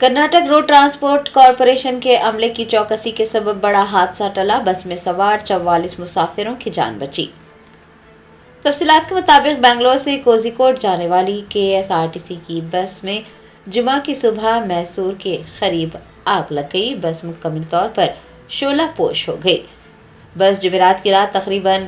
Karnataka road transport corporation के अमले की चौकसी के सबब बड़ा हादसा टला। बस में सवार 44 मुसाफिरों की जान बची। तफसीलात के मुताबिक बेंगलोर से कोझिकोड जाने वाली KSRTC की बस में जुमा की सुबह मैसूर के करीब आग लग गई। बस मुकम्मल तौर पर शोला पोश हो गई। बस जुमेरात की रात तकरीबन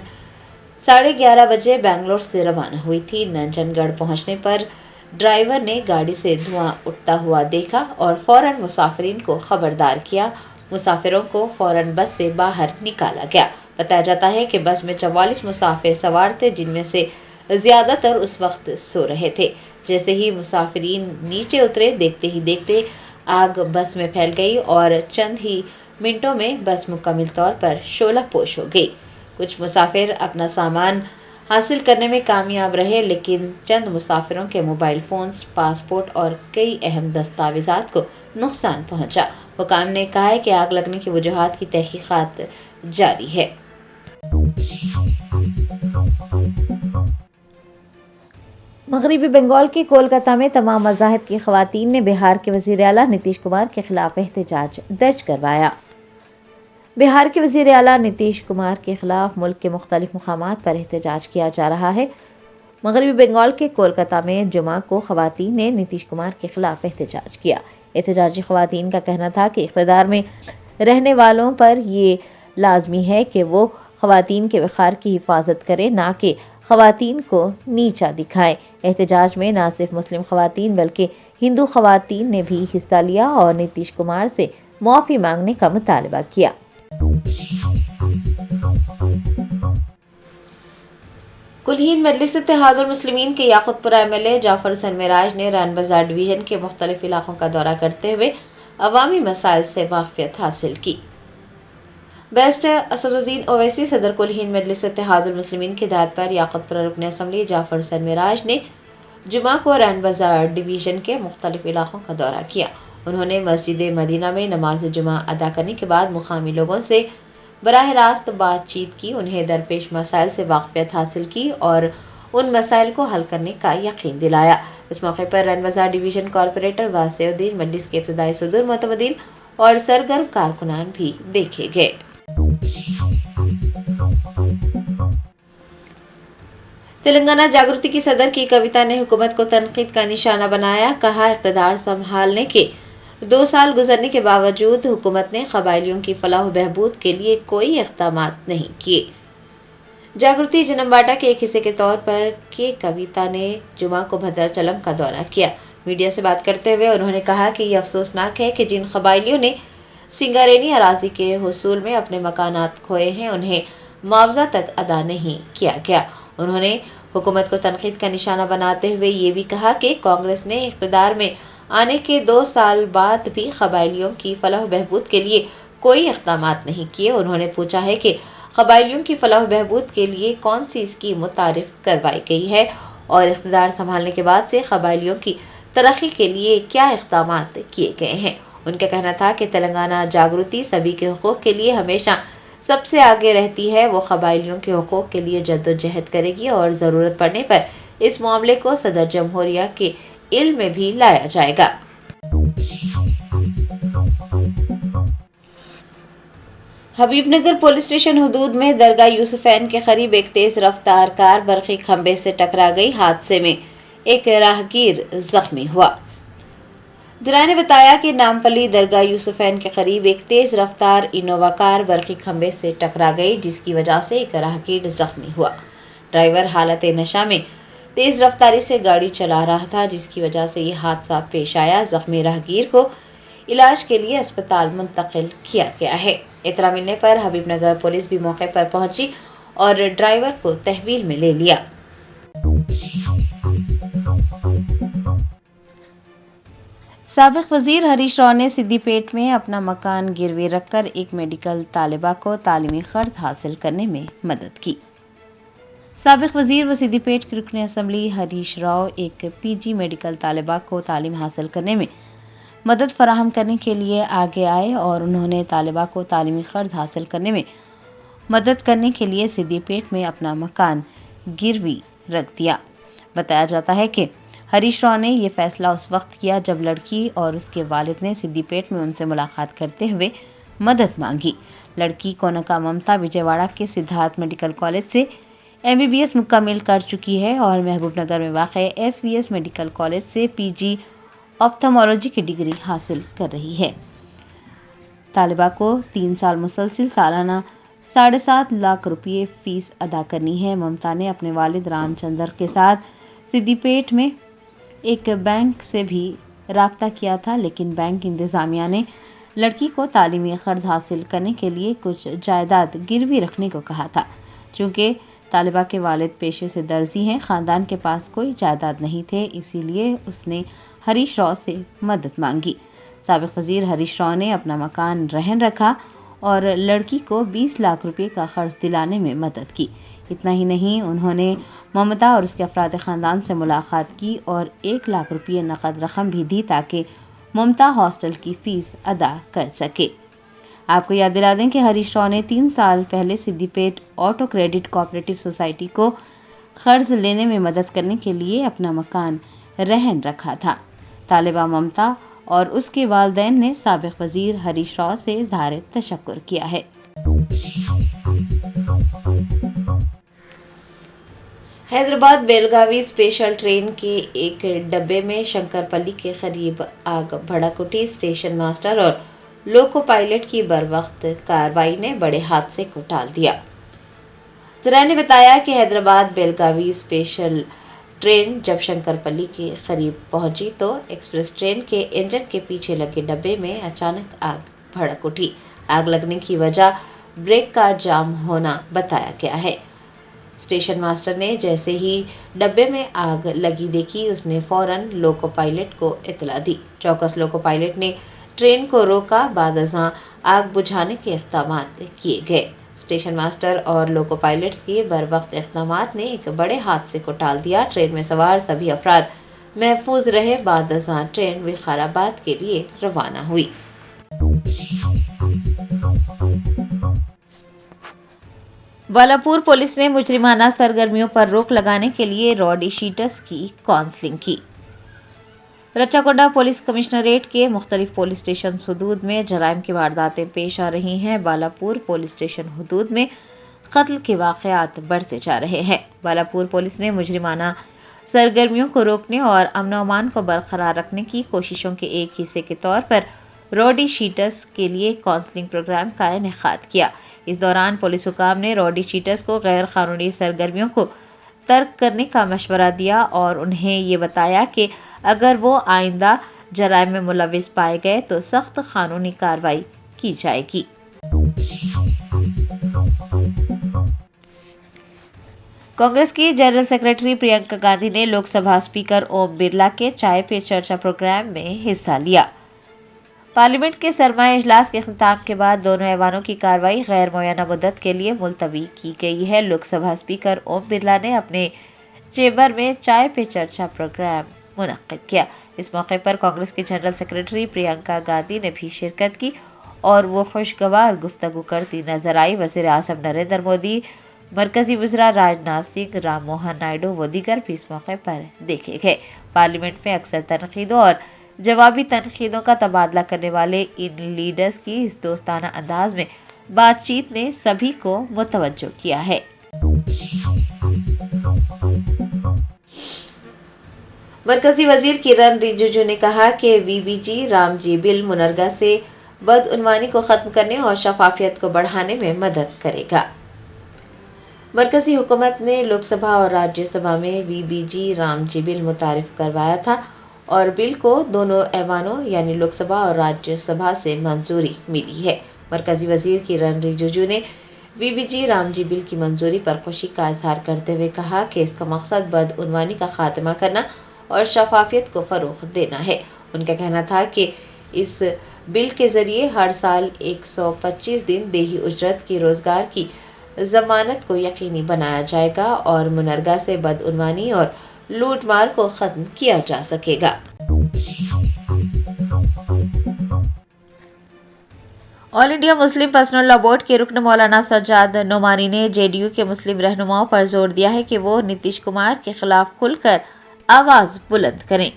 11:30 बजे बेंगलोर से रवाना हुई थी। नंजनगढ़ पहुंचने पर ड्राइवर ने गाड़ी से धुआं उठता हुआ देखा और फौरन मुसाफिरीन को खबरदार किया। मुसाफिरों को फौरन बस से बाहर निकाला गया। बताया जाता है कि बस में 44 मुसाफिर सवार थे, जिनमें से ज्यादातर उस वक्त सो रहे थे। जैसे ही मुसाफिरीन नीचे उतरे, देखते ही देखते आग बस में फैल गई और चंद ही मिनटों में बस मुकम्मल तौर पर शोला पोश हो गई। कुछ मुसाफिर अपना सामान हासिल करने में कामयाब रहे, लेकिन चंद मुसाफिरों के मोबाइल फोन्स, पासपोर्ट और कई अहम दस्तावेजात को नुकसान पहुंचा। हुकाम ने कहा है कि आग लगने की वजूहात की तहकीकात जारी है। मगरबी बंगाल के कोलकाता में तमाम मज़ाहिब की ख़वातीन ने बिहार के वज़ीर आला नीतीश कुमार के खिलाफ एहतजाज दर्ज करवाया। बिहार के वज़ीर आला नीतीश कुमार के खिलाफ मुल्क के मुख्तलिफ मुकामात पर एहतजाज किया जा रहा है। मगरबी बंगाल के कोलकाता में जुमा को ख़वातीन ने नीतीश कुमार के खिलाफ एहतजाज किया। एहतजाजी ख़वातीन का कहना था कि इक़्तिदार में रहने वालों पर ये लाजमी है कि वो ख़वातीन के वक़ार की हिफाजत करें, ना कि ख़वातीन को नीचा दिखाएं। एहतजाज में न सिर्फ मुस्लिम ख़वातीन बल्कि हिंदू ख़वातीन ने भी हिस्सा लिया और नीतीश कुमार से मुआफ़ी मांगने का मुतालबा किया। कुल्हीन मजलिस इत्तेहादुल मुस्लिमीन के याकुतपुरा MLA जाफर हसन मेराज ने रन बाजार डिवीज़न के मुख्तलिफ इलाकों का दौरा करते हुए अवामी मसाइल से वाक़फियत हासिल की। बेस्ट असदुद्दीन ओवैसी सदर कुल्हीन मजलिस इत्तेहादुल मुस्लिमीन की हिदायत पर याकुतपुरा रुकन असम्बली जाफर हसन मेराज ने जुमा को रन बाजार डिवीज़न के मुख्तलिफ इलाकों का दौरा किया। उन्होंने मस्जिद मदीना में नमाज जुमा अदा करने के बाद मुकामी लोगों से बराह रास्त बातचीत की, उन्हें दरपेश मसाइल से वाक़फियत हासिल की और उन मसाइल को हल करने का यकीन दिलाया। इस मौके पर रन बाजार डिवीज़न कॉरपोरेटर वासिउद्दीन, मजलिस के इब्तिदाई सदर मुतमदीन और सरगर्म कारकुनान भी देखे गए। तेलंगाना जागृति की सदर की कविता ने हुकूमत को तनकीद का निशाना बनाया। कहा, इक़्तिदार संभालने के 2 साल गुजरने के बावजूद हुकूमत ने क़बायलियों की फलाह बहबूद के लिए कोई इक़दामात नहीं किए। जागृति जनमबाटा के एक हिस्से के तौर पर के कविता ने जुमा को भद्राचलम का दौरा किया। मीडिया से बात करते हुए उन्होंने कहा कि यह अफसोसनाक है कि जिन क़बायलियों ने सिंगारेनी अराजी के हुसूल में अपने मकानात खोए हैं, उन्हें मुआवजा तक अदा नहीं किया गया। उन्होंने हुकूमत को तनकीद का निशाना बनाते हुए ये भी कहा कि कांग्रेस ने इक़्तिदार में आने के 2 साल बाद भी क़बायलियों की फलाह बहबूद के लिए कोई इक़दामात नहीं किए। उन्होंने पूछा है कि क़बायलियों की फलाह बहबूद के लिए कौन सी स्कीम मुतारिफ करवाई गई है और इक़्तिदार संभालने के बाद से क़बायलियों की तरक्की के लिए क्या इक़दामात किए गए हैं। उनका कहना था कि तेलंगाना जागृति सभी के हुकूक़ के लिए हमेशा सबसे आगे रहती है। वो क़बायलियों के हुकूक़ के लिए जद्दोजहद करेगी और ज़रूरत पड़ने पर इस मामले को सदर जमहूरिया के इल्म में भी लाया जाएगा। हबीबनगर पुलिस स्टेशन हदूद में दरगाह यूसुफैन के करीब एक तेज रफ्तार कार बरक़ी खंबे से टकरा गई। हादसे में एक राहगीर जख्मी हुआ। ज़राए ने बताया कि नामपल्ली दरगाह यूसुफैन के करीब एक तेज रफ्तार इनोवा कार बरक़ी खंबे से टकरा गई, जिसकी वजह से एक राहगीर जख्मी हुआ। ड्राइवर हालत नशा में तेज रफ्तारी से गाड़ी चला रहा था, जिसकी वजह से यह हादसा पेश आया। जख्मी राहगीर को इलाज के लिए अस्पताल मुंतकिल किया गया है। इतला मिलने पर हबीबनगर पुलिस भी मौके पर पहुंची और ड्राइवर को तहवील में ले लिया। साबिक़ वज़ीर हरीश राव ने सिद्दीपेट में अपना मकान गिरवी रखकर एक मेडिकल तालिबा को तालीमी क़र्ज़ हासिल करने में मदद की। साबिक़ वज़ीर व सिद्दीपेट के रुकन असम्बली हरीश राव एक PG मेडिकल तालिबा को तालीम हासिल करने में मदद फराहम करने के लिए आगे आए और उन्होंने तालिबा को तालीमी क़र्ज़ हासिल करने में मदद करने के लिए सिद्दीपेट में अपना मकान गिरवी रख दिया। बताया जाता है कि हरीश राव ने ये फैसला उस वक्त किया जब लड़की और उसके वालिद ने सिद्दीपेट में उनसे मुलाकात करते हुए मदद मांगी। लड़की कोनका ममता विजयवाड़ा के सिद्धार्थ मेडिकल कॉलेज से MBBS मुकम्मल कर चुकी है और महबूबनगर में वाक़ SVS मेडिकल कॉलेज से PG ऑप्थेमोलॉजी की डिग्री हासिल कर रही है। तालिबा को 3 साल मुसलसिल सालाना 7.5 लाख रुपये फीस अदा करनी है। ममता ने अपने वालिद रामचंद्र के साथ सिद्दीपेट में एक बैंक से भी राब्ता किया था, लेकिन बैंक इंतज़ामिया ने लड़की को तालीमी क़र्ज़ हासिल करने के लिए कुछ जायदाद गिरवी रखने को कहा था। चूँकि तालिबा के वालिद पेशे से दर्जी हैं, ख़ानदान के पास कोई जायदाद नहीं थे, इसीलिए उसने हरीश राव से मदद मांगी। साबिक़ वज़ीर हरीश राव ने अपना मकान रहन रखा और लड़की को 20 लाख रुपये का क़र्ज़ दिलाने में मदद की। इतना ही नहीं, उन्होंने ममता और उसके अफराद ख़ानदान से मुलाकात की और 1 लाख रुपये नकद रकम भी दी ताकि ममता हॉस्टल की फ़ीस अदा कर सके। आपको याद दिला दें कि हरीश राव ने 3 साल पहले Siddipet auto credit cooperative society को क़र्ज़ लेने में मदद करने के लिए अपना मकान रहन रखा था। तालिबा ममता और उसके वालिदैन ने साबिक़ वज़ीर हरीश राव से इज़हार तशक्कुर किया है। हैदराबाद बेलगावी स्पेशल ट्रेन के एक डब्बे में शंकरपल्ली के करीब आग भड़क उठी। स्टेशन मास्टर और लोको पायलट की बरवक्त कार्रवाई ने बड़े हादसे को टाल दिया। ज़राए ने बताया कि हैदराबाद बेलगावी स्पेशल ट्रेन जब शंकरपल्ली के करीब पहुंची तो एक्सप्रेस ट्रेन के इंजन के पीछे लगे डब्बे में अचानक आग भड़क उठी। आग लगने की वजह ब्रेक का जाम होना बताया गया है। स्टेशन मास्टर ने जैसे ही डब्बे में आग लगी देखी, उसने फौरन लोको पायलट को इत्तला दी। चौकस लोको पायलट ने ट्रेन को रोका, बाद अज़ां आग बुझाने के इक़दाम किए गए। स्टेशन मास्टर और लोको पायलट्स के बरवक्त इक़दामात ने एक बड़े हादसे को टाल दिया। ट्रेन में सवार सभी अफराद महफूज रहे। बाद अज़ां ट्रेन विकाराबाद के लिए रवाना हुई। बालापुर पुलिस ने मुजरिमाना सरगर्मियों पर रोक लगाने के लिए रॉडी शीटर्स की काउंसलिंग की। रच्चाकोंडा पुलिस कमिश्नरेट के मुख्तलिफ पुलिस स्टेशन हदूद में जराइम की वारदातें पेश आ रही हैं। बालापुर पुलिस स्टेशन हदूद में कत्ल के वाक़यात बढ़ते जा रहे हैं। बालापुर पुलिस ने मुजरिमाना सरगर्मियों को रोकने और अमन व अमान को बरकरार रखने की कोशिशों के एक हिस्से के तौर पर रॉडी शीटर्स के लिए काउंसलिंग प्रोग्राम का इनेकाद किया। इस दौरान पुलिस हुकाम ने रॉडी शीटर्स को गैर कानूनी सरगर्मियों को तर्क करने का मशवरा दिया और उन्हें ये बताया कि अगर वो आइंदा जराइम में मुलविस पाए गए तो सख्त कानूनी कार्रवाई की जाएगी। कांग्रेस की जनरल सेक्रेटरी प्रियंका गांधी ने लोकसभा स्पीकर ओम बिरला के चाय पे चर्चा प्रोग्राम में हिस्सा लिया। पार्लियामेंट के सरमाई इजलास के खिताब के बाद दोनों ऐवानों की कार्रवाई गैर मुय्यना मुद्दत के लिए मुलतवी की गई है। लोकसभा स्पीकर ओम बिरला ने अपने चेंबर में चाय पे चर्चा प्रोग्राम मुनक्किद किया। इस मौके पर कांग्रेस की जनरल सेक्रेटरी प्रियंका गांधी ने भी शिरकत की और वो खुशगवार गुफ्तगू करती नजर आई। वज़ीर आज़म नरेंद्र मोदी, मरकजी वज़ीरा राजनाथ सिंह, राम मोहन नायडू व दीगर भी इस मौके पर देखे गए। पार्लियामेंट में अक्सर तनकीदों और जवाबी तनकीदों का तबादला करने वाले इन लीडर्स की इस दोस्ताना अंदाज में बातचीत ने सभी को मुतवज्जो किया है। मरकजी वजीर किरण रिजिजू ने कहा कि VBG रामजी बिल मुनरगा से बदउनवानी को खत्म करने और शफाफियत को बढ़ाने में मदद करेगा। मरकजी हुकूमत ने लोकसभा और राज्यसभा में VBG रामजी बिल मुतारिफ करवाया था और बिल को दोनों ऐवानों यानी लोकसभा और राज्यसभा से मंजूरी मिली है। मरकजी वजीर किरण रिजिजू ने VBG रामजी बिल की मंजूरी पर खुशी का इजहार करते हुए कहा कि इसका मकसद बदउनवानी का खात्मा करना और शफाफियत को फ़रोग़ देना है। उनका कहना था कि इस बिल के ज़रिए हर साल 125 दिन देही उजरत की रोज़गार की ज़मानत को यकीनी बनाया जाएगा और मुनरगा से बदउनवानी और लूट मार को ख़त्म किया जा सकेगा। All India Muslim personal law board के रुकन मौलाना सज्जाद नोमानी ने JDU के मुस्लिम रहनुमाओं पर जोर दिया है कि वो नीतीश कुमार के खिलाफ खुलकर आवाज बुलंद करें।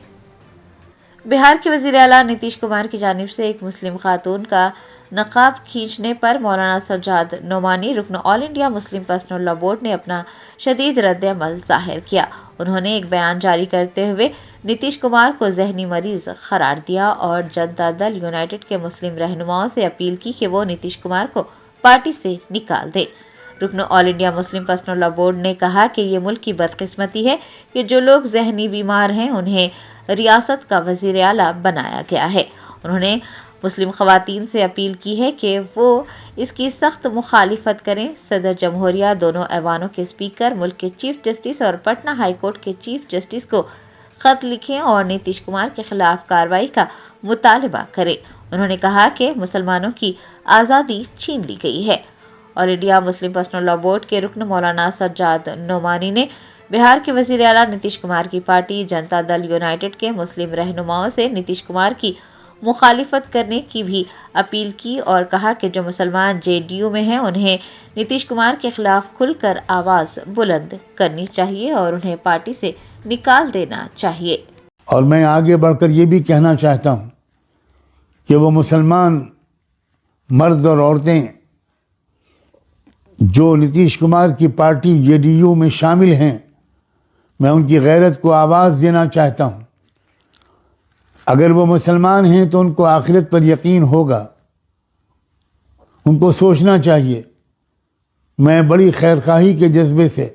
बिहार के वजीर आला नीतीश कुमार की जानिब से एक मुस्लिम खातून का नकाब खींचने पर मौलाना सज्जाद नोमानी रुकन all India Muslim personal law board ने अपना शदीद रद्द-ए-अमल जाहिर किया। उन्होंने एक बयान जारी करते हुए नीतीश कुमार को जहनी मरीज करार दिया और जनता दल यूनाइटेड के मुस्लिम रहनुमाओं से अपील की कि वो नीतीश कुमार को पार्टी से निकाल दे। रुकन all India Muslim personal law board ने कहा कि ये मुल्क की बदकिस्मती है कि जो लोग जहनी बीमार हैं उन्हें रियासत का वजीर आला बनाया गया है। उन्होंने मुस्लिम खवातीन से अपील की है कि वो इसकी सख्त मुखालिफत करें। सदर जमहूरिया दोनों ऐवानों के स्पीकर, मुल्क के चीफ जस्टिस और पटना हाई कोर्ट के चीफ जस्टिस को खत लिखें और नीतीश कुमार के खिलाफ कार्रवाई का मुतालबा करें। उन्होंने कहा कि मुसलमानों की आज़ादी छीन ली गई है। All India Muslim personal law board के रुकन मौलाना सज्जाद नोमानी ने बिहार के वजीर आला नीतीश कुमार की पार्टी जनता दल यूनाइटेड के मुस्लिम रहनुमाओं से नीतीश कुमार की मुखालिफत करने की भी अपील की और कहा कि जो मुसलमान जेडीयू में हैं उन्हें नीतीश कुमार के खिलाफ खुलकर आवाज़ बुलंद करनी चाहिए और उन्हें पार्टी से निकाल देना चाहिए। और मैं आगे बढ़कर ये भी कहना चाहता हूँ कि वो मुसलमान मर्द और औरतें जो नीतीश कुमार की पार्टी जेडीयू में शामिल हैं, मैं उनकी गैरत को आवाज़ देना चाहता हूँ। अगर वो मुसलमान हैं तो उनको आखिरत पर यकीन होगा, उनको सोचना चाहिए। मैं बड़ी खैरखाही के जज्बे से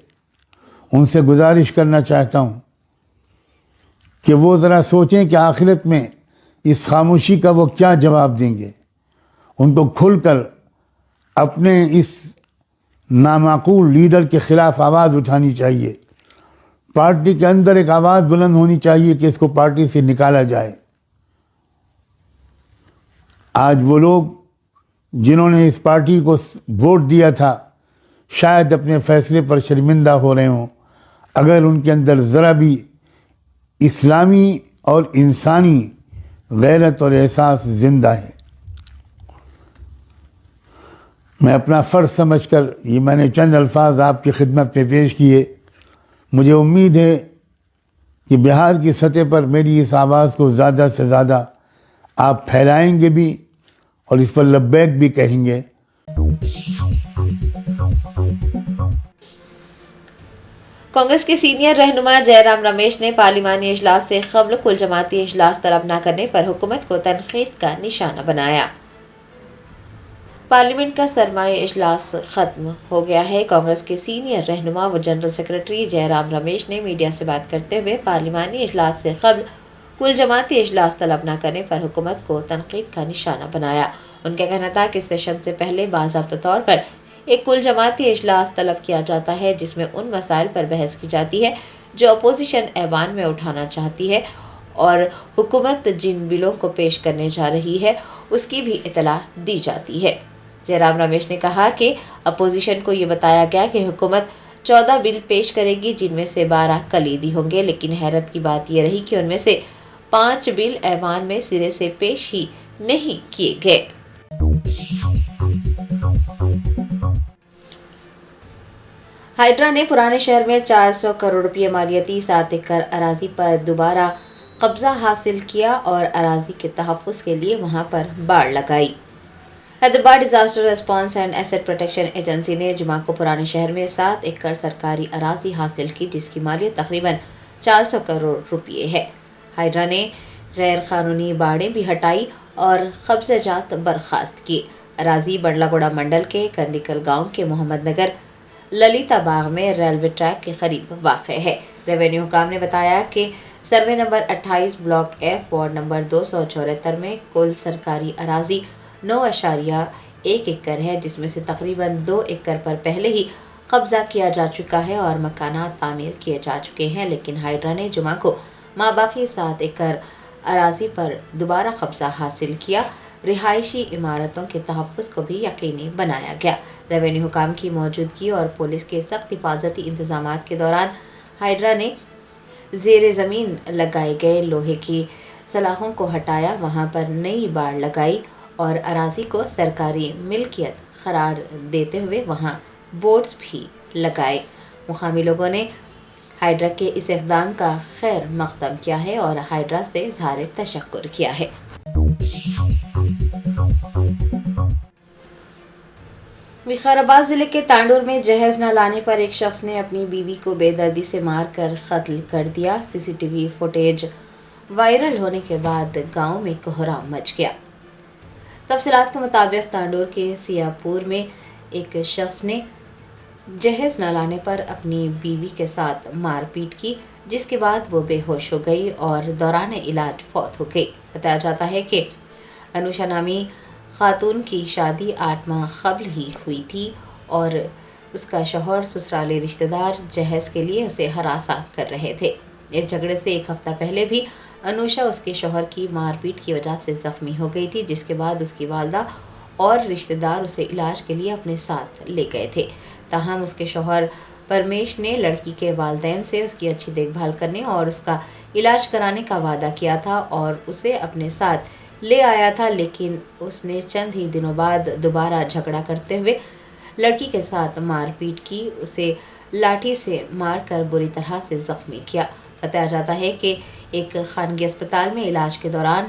उनसे गुजारिश करना चाहता हूँ कि वो ज़रा सोचें कि आखिरत में इस खामोशी का वो क्या जवाब देंगे। उनको खुलकर अपने इस नामाकूल लीडर के ख़िलाफ़ आवाज़ उठानी चाहिए। पार्टी के अंदर एक आवाज़ बुलंद होनी चाहिए कि इसको पार्टी से निकाला जाए। आज वो लोग जिन्होंने इस पार्टी को वोट दिया था शायद अपने फैसले पर शर्मिंदा हो रहे हों, अगर उनके अंदर ज़रा भी इस्लामी और इंसानी गैरत और एहसास ज़िंदा है। मैं अपना फ़र्ज़ समझकर ये मैंने चंद अल्फाज आपकी खिदमत में पेश किए। मुझे उम्मीद है कि बिहार की सतह पर मेरी इस आवाज़ को ज़्यादा से ज़्यादा आप फैलाएंगे भी और इस पर लब्बैक भी कहेंगे। कांग्रेस के सीनियर रहनुमा जयराम रमेश ने पार्लिमानी इजलास से क़ब्ल कुल जमाती इजलास तलब न करने पर हुकूमत को तनकीद का निशाना बनाया। पार्लियामेंट का सरमाई इजलास खत्म हो गया है। कांग्रेस के सीनियर रहनुमा व जनरल सेक्रेटरी जयराम रमेश ने मीडिया से बात करते हुए पार्लिमानी इजलास से क़ब्ल कुल जमाती इजलास तलब न करने पर हुकूमत को तनकीद का निशाना बनाया। उनका कहना था कि सेशन से पहले बाज़ाब्ता तौर पर एक कुल जमाती इजलास तलब किया जाता है जिसमें उन मसाइल पर बहस की जाती है जो अपोजिशन ऐवान में उठाना चाहती है और हुकूमत जिन बिलों को पेश करने जा रही है उसकी भी इतला दी जाती है। जयराम रमेश ने कहा कि अपोजिशन को ये बताया गया कि हुकूमत 14 बिल पेश करेगी जिनमें से 12 कलीदी होंगे, लेकिन हैरत की बात यह रही कि उनमें से 5 बिल ऐवान में सिरे से पेश ही नहीं किए गए। हाइड्रा ने पुराने शहर में 400 करोड़ रुपये मालियती 7 एकड़ अराजी पर दोबारा कब्जा हासिल किया और अराजी के तहफ़्फ़ुज़ के लिए वहां पर बाड़ लगाई। Hyderabad disaster response and asset protection agency ने जुमा को पुराने शहर में 7 एकड़ सरकारी अराजी हासिल की जिसकी मालियत तकरीबन 400 करोड़ रुपये है। हाइड्रा ने गैर कानूनी बाड़ें भी हटाई और कब्ज़ात बर्खास्त की। अराजी बड़लागोड़ा मंडल के कंडिकल गांव के मोहम्मद नगर ललिता बाग में रेलवे ट्रैक के करीब वाक़ है। रेवेन्यू हुकाम ने बताया कि survey number 28 block F ward number 274 में कुल सरकारी अराजी 9.1 एकड़ है जिसमें से तकरीबन 2 एकड़ पर पहले ही कब्जा किया जा चुका है और मकानात तामीर किए जा चुके हैं, लेकिन हाइड्रा ने जुमा को माबाकी 7 एकड़ अराजी पर दोबारा कब्जा हासिल किया। रिहायशी इमारतों के तहफ़्फ़ुज़ को भी यकीनी बनाया गया। रेवेन्यू हुकाम की मौजूदगी और पुलिस के सख्त हिफाजती इंतजामात के दौरान हाइड्रा ने ज़ेरे ज़मीन लगाए गए लोहे की सलाखों को हटाया, वहां पर नई बाड़ लगाई और अराजी को सरकारी मिल्कियत करार देते हुए वहां बोर्ड्स भी लगाए। मुकामी लोगों ने ہائیڈرا کے اس اقدام کا خیر مقدم کیا ہے اور ہائیڈرا سے اظہار تشکر کیا ہے۔ وقار ضلع کے تانڈور میں جہیز نہ لانے پر ایک شخص نے اپنی بیوی کو بے دردی سے مار کر قتل کر دیا۔ CCTV فوٹیج وائرل ہونے کے بعد گاؤں میں کوہرام مچ گیا۔ تفصیلات کے مطابق تانڈور کے سیاہ پور میں ایک شخص نے جہیز نہ لانے پر اپنی بیوی کے ساتھ مار پیٹ کی، جس کے بعد وہ بے ہوش ہو گئی اور دوران علاج فوت ہو گئی۔ بتایا جاتا ہے کہ انوشا نامی خاتون کی شادی 8 ماہ قبل ہی ہوئی تھی اور اس کا شوہر سسرالی رشتہ دار جہیز کے لیے اسے ہراساں کر رہے تھے۔ اس جھگڑے سے 1 ہفتہ پہلے بھی انوشا اس کے شوہر کی مار پیٹ کی وجہ سے زخمی ہو گئی تھی، جس کے بعد اس کی والدہ اور رشتہ دار اسے علاج کے لیے اپنے ساتھ لے گئے تھے۔ تاہم اس کے شوہر پرمیش نے لڑکی کے والدین سے اس کی اچھی دیکھ بھال کرنے اور اس کا علاج کرانے کا وعدہ کیا تھا اور اسے اپنے ساتھ لے آیا تھا، لیکن اس نے چند ہی دنوں بعد دوبارہ جھگڑا کرتے ہوئے لڑکی کے ساتھ مار پیٹ کی، اسے لاٹھی سے مار کر بری طرح سے زخمی کیا۔ بتایا جاتا ہے کہ ایک خانگی اسپتال میں علاج کے دوران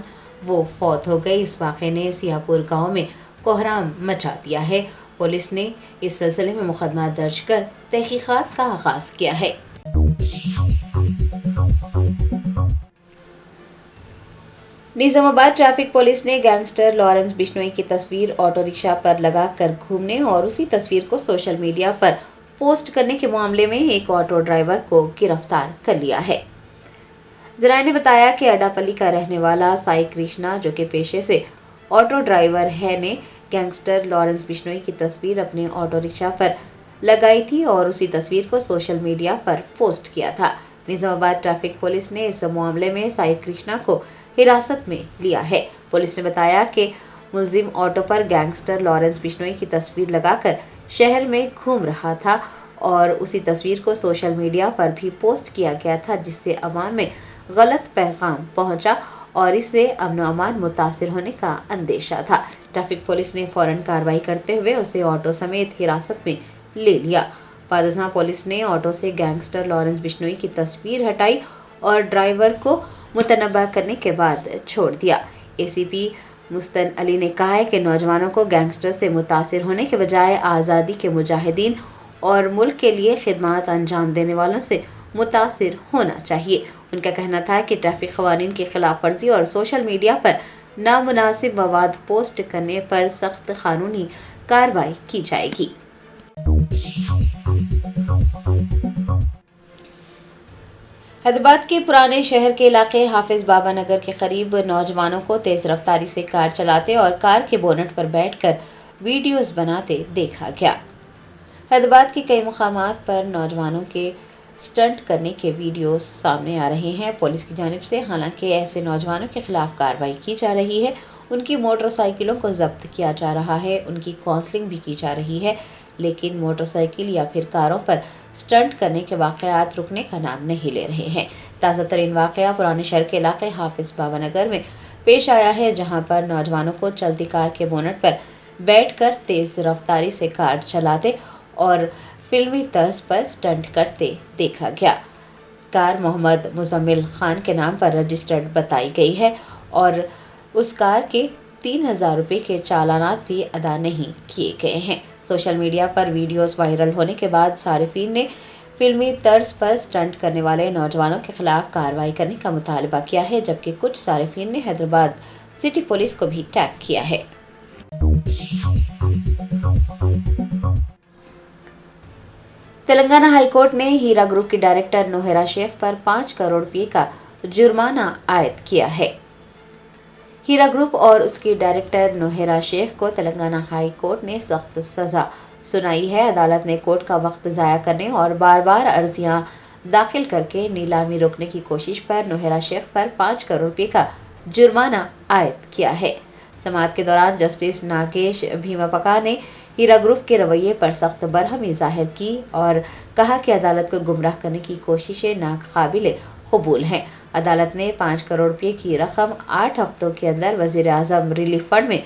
وہ فوت ہو گئی۔ اس واقعے نے سیاہ پور گاؤں میں کوہرام مچا دیا ہے۔ پولیس نے اس سلسلے میں مقدمہ درج کر تحقیقات کا آغاز کیا ہے۔ نظام آباد ٹریفک پولیس نے گینگسٹر لارنس بشنوئی کی تصویر آٹو رکشہ پر لگا کر گھومنے اور اسی تصویر کو سوشل میڈیا پر پوسٹ کرنے کے معاملے میں ایک آٹو ڈرائیور کو گرفتار کر لیا ہے۔ ذرائع نے بتایا کہ اڈاپلی کا رہنے والا سائی کرشنا، جو کہ پیشے سے آٹو ڈرائیور ہے، نے گینگسٹر لارنس بشنوئی کی تصویر اپنے آٹو رکشہ پر لگائی تھی اور اسی تصویر کو سوشل میڈیا پر پوسٹ کیا تھا۔ نظام آباد ٹریفک پولیس نے اس معاملے میں سائی کرشنا کو حراست میں لیا ہے۔ پولیس نے بتایا کہ ملزم آٹو پر گینگسٹر لارنس بشنوئی کی تصویر لگا کر شہر میں گھوم رہا تھا اور اسی تصویر کو سوشل میڈیا پر بھی پوسٹ کیا گیا تھا، جس سے عوام میں غلط پیغام پہنچا اور اس سے امن و امان متاثر ہونے کا اندیشہ تھا۔ ٹریفک پولیس نے فوراً کارروائی کرتے ہوئے اسے آٹو سمیت حراست میں لے لیا۔ بعد ازاں پولیس نے آٹو سے گینگسٹر لارنس بشنوئی کی تصویر ہٹائی اور ڈرائیور کو متنبہ کرنے کے بعد چھوڑ دیا۔ ACP مستن علی نے کہا ہے کہ نوجوانوں کو گینگسٹر سے متاثر ہونے کے بجائے آزادی کے مجاہدین اور ملک کے لیے خدمات انجام دینے والوں سے متاثر ہونا چاہیے۔ ان کا کہنا تھا کہ ٹریفک قوانین کی خلاف ورزی اور سوشل میڈیا پر نامناسب مواد پوسٹ کرنے پر سخت قانونی کارروائی کی جائے گی۔ حیدرآباد کے پرانے شہر کے علاقے حافظ بابا نگر کے قریب نوجوانوں کو تیز رفتاری سے کار چلاتے اور کار کے بونٹ پر بیٹھ کر ویڈیوز بناتے دیکھا گیا۔ حیدرآباد کے کئی مقامات پر نوجوانوں کے سٹنٹ کرنے کے ویڈیوز سامنے آ رہے ہیں۔ پولیس کی جانب سے حالانکہ ایسے نوجوانوں کے خلاف کارروائی کی جا رہی ہے، ان کی موٹر سائیکلوں کو ضبط کیا جا رہا ہے، ان کی کاؤنسلنگ بھی کی جا رہی ہے، لیکن موٹر سائیکل یا پھر کاروں پر سٹنٹ کرنے کے واقعات رکنے کا نام نہیں لے رہے ہیں۔ تازہ ترین واقعہ پرانے شہر کے علاقے حافظ بابا نگر میں پیش آیا ہے، جہاں پر نوجوانوں کو چلتی کار کے بونٹ پر بیٹھ کر تیز رفتاری سے کار چلاتے اور فلمی طرز پر سٹنٹ کرتے دیکھا گیا۔ کار محمد مزمل خان کے نام پر رجسٹرڈ بتائی گئی ہے اور اس کار کے 3000 روپے کے چالانات بھی ادا نہیں کیے گئے ہیں۔ سوشل میڈیا پر ویڈیوز وائرل ہونے کے بعد صارفین نے فلمی طرز پر سٹنٹ کرنے والے نوجوانوں کے خلاف کارروائی کرنے کا مطالبہ کیا ہے، جبکہ کچھ صارفین نے حیدرآباد سٹی پولیس کو بھی ٹیگ کیا ہے۔ تلنگانہ ہائی کورٹ نے ہیرا گروپ کی ڈائریکٹر نوہیرا شیخ پر 5 کروڑ روپے کا جرمانہ عائد کیا ہے۔ ہیرا گروپ اور اس کی ڈائریکٹر نوہیرا شیخ کو تلنگانہ ہائی کورٹ نے سخت سزا سنائی ہے۔ عدالت نے کورٹ کا وقت ضائع کرنے اور بار بار عرضیاں داخل کر کے نیلامی روکنے کی کوشش پر نوہیرا شیخ پر 5 کروڑ روپے کا جرمانہ عائد کیا ہے۔ سماعت کے دوران جسٹس ناگیش بھیمپکا نے ہیرا گروپ کے رویے پر سخت برہمی ظاہر کی اور کہا کہ عدالت کو گمراہ کرنے کی کوششیں ناقابل قبول ہیں۔ عدالت نے 5 کروڑ روپے کی رقم 8 ہفتوں کے اندر وزیر اعظم ریلیف فنڈ میں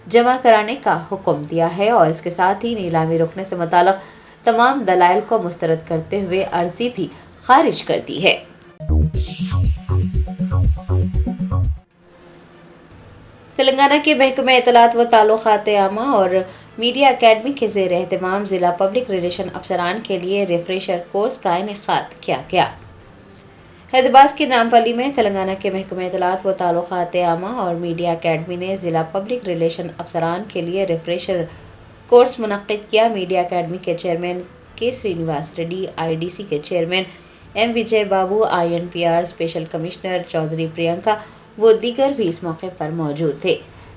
جمع کرانے کا حکم دیا ہے اور اس کے ساتھ ہی نیلامی روکنے سے متعلق تمام دلائل کو مسترد کرتے ہوئے عرضی بھی خارج کر دی ہے۔ تلنگانہ کے محکمہ اطلاعات و تعلقات عامہ اور میڈیا اکیڈمی کے زیر اہتمام ضلع پبلک ریلیشن افسران کے لیے ریفریشر کورس کا انعقاد کیا گیا۔ حیدرآباد کے نامپلی میں تلنگانہ کے محکمہ اطلاعات و تعلقات عامہ اور میڈیا اکیڈمی نے ضلع پبلک ریلیشن افسران کے لیے ریفریشر کورس منعقد کیا۔ میڈیا اکیڈمی کے chairman K Srinivas Reddy, I D C کے chairman M Vijay Babu, INPR special commissioner Chaudhary Priyanka وہ دیگر بھی اس موقع پر موجود تھے۔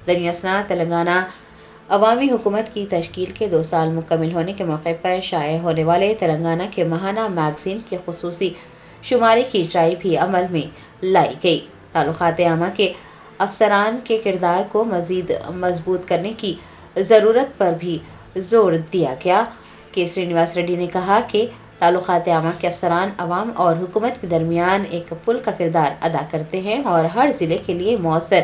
دریں اثنا تلنگانہ عوامی حکومت کی تشکیل کے 2 سال مکمل ہونے کے موقع پر شائع ہونے والے تلنگانہ کے ماہانہ میگزین کے خصوصی شمارے کی اجرائی بھی عمل میں لائی گئی۔ تعلقات عامہ کے افسران کے کردار کو مزید مضبوط کرنے کی ضرورت پر بھی زور دیا گیا۔ کے سرینواس ریڈی نے کہا کہ تعلقات عامہ کے افسران عوام اور حکومت کے درمیان ایک پل کا کردار ادا کرتے ہیں اور ہر ضلع کے لیے مؤثر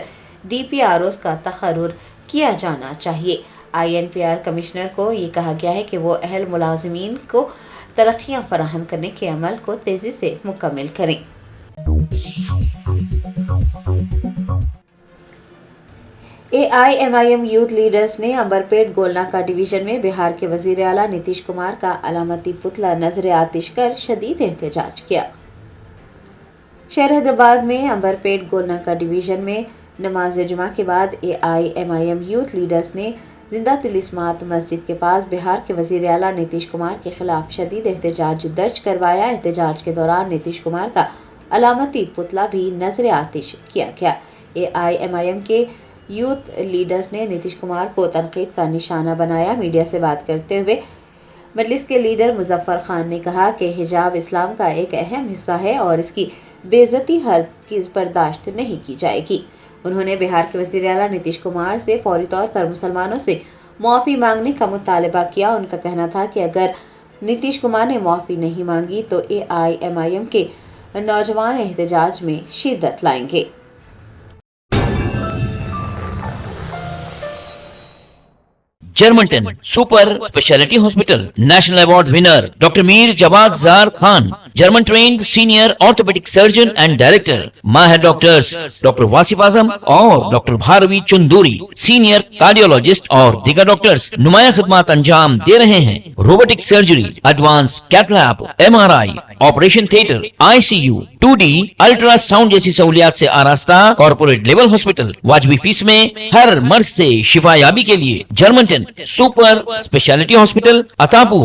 DPROs کا تقرر کیا جانا چاہیے۔ INPR کمشنر کو یہ کہا گیا ہے کہ وہ اہل ملازمین کو ترقیاں فراہم کرنے کے عمل کو تیزی سے مکمل کریں۔ AIMIM یوتھ لیڈرز نے امبرپیٹ گولناکا ڈویژن میں بہار کے وزیر اعلیٰ نتیش کمار کا علامتی پتلا نظر آتش کر شدید احتجاج کیا۔ شہر حیدرآباد میں امبرپیٹ گولناکا ڈویژن میں نماز جمعہ کے بعد AIMIM یوتھ لیڈرز نے زندہ دل اسماعت مسجد کے پاس بہار کے وزیر اعلیٰ نتیش کمار کے خلاف شدید احتجاج درج کروایا۔ احتجاج کے دوران نتیش کمار کا علامتی پتلا بھی نظر آتش کیا گیا۔ AIMIM کے یوتھ لیڈرز نے نتیش کمار کو تنقید کا نشانہ بنایا۔ میڈیا سے بات کرتے ہوئے مجلس کے لیڈر مظفر خان نے کہا کہ حجاب اسلام کا ایک اہم حصہ ہے اور اس کی بے عزتی ہرگز برداشت نہیں کی جائے گی۔ انہوں نے بہار کے وزیر اعلیٰ نتیش کمار سے فوری طور پر مسلمانوں سے معافی مانگنے کا مطالبہ کیا۔ ان کا کہنا تھا کہ اگر نتیش کمار نے معافی نہیں مانگی تو AIMIM کے نوجوان احتجاج میں شدت لائیں گے۔ جرمنٹن super specialty hospital national award winner doctor Mir Jawad Zar Khan, German trained senior orthopaedic surgeon and director, ماہر ڈاکٹرز ڈاکٹر واصف اعظم اور doctor Bharavi Chanduri, senior cardiologist اور دیگر ڈاکٹرز نمایاں خدمات انجام دے رہے ہیں۔ Robotic surgery, advance cath lab, MRI، operation theatre, ICU، 2D ultrasound جیسی سہولیات سے آراستہ کارپوریٹ لیول ہاسپٹل، واجبی فیس میں ہر مرض سے شفا یابی کے لیے جرمنٹن سپر اسپیشلٹی ہاسپٹل، عطاپور۔